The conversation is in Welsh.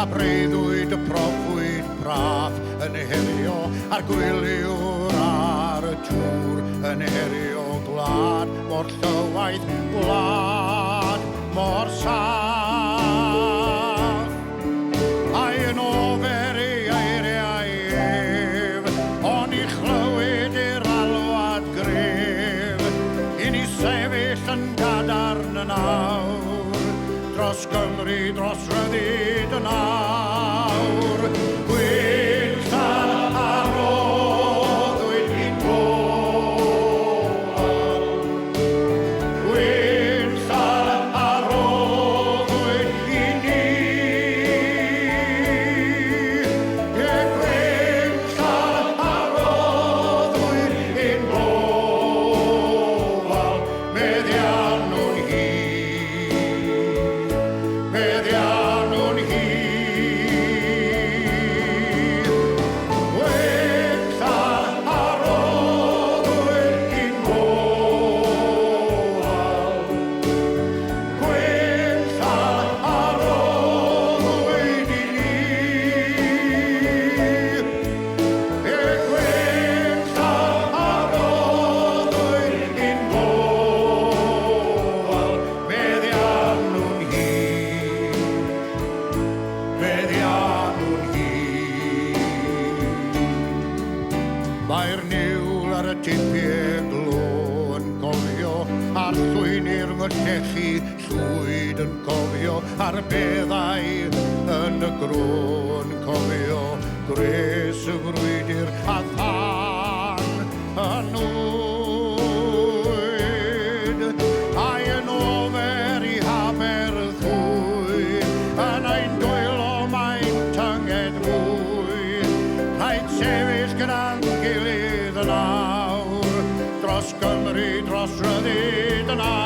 a breuddwyd y proffwyd braf yn herio a'r gwyliwr ar y tŵr yn herio glad mor llywaeth gwlad mor saff a'i yn ofer ei eiriau ef ond i chlywed i'r alwad gref i ni sefyll yn gadarn yn awr dros Gymru, dros ryddid yn awr. Gwynthal a roddwyd i'n gofal. Gwynthal a roddwyd i ni. Gwynthal a roddwyd i'n gofal. Meddiannwn hi. Meddiannwn hi. Gwynthal a roddwyd i'n gofal. Gwynthal a roddwyd i ni. Gwynthal a roddwyd i'n gofal. Meddiannwn hi. Meddiannwn hi. Mae'r niwl ar y tipiau glo yn cofio a'r llwynir mynechu llwyd yn cofio a'r beddau yn y gro yn cofio gres y frwydr a than yn wyd a'i yn ofer i Haberddwy yn ein dwylo mae'n tynged fwy rhaid sefyll gyda'n gilydd yn awr dros Gymru, dros ryddid yn awr.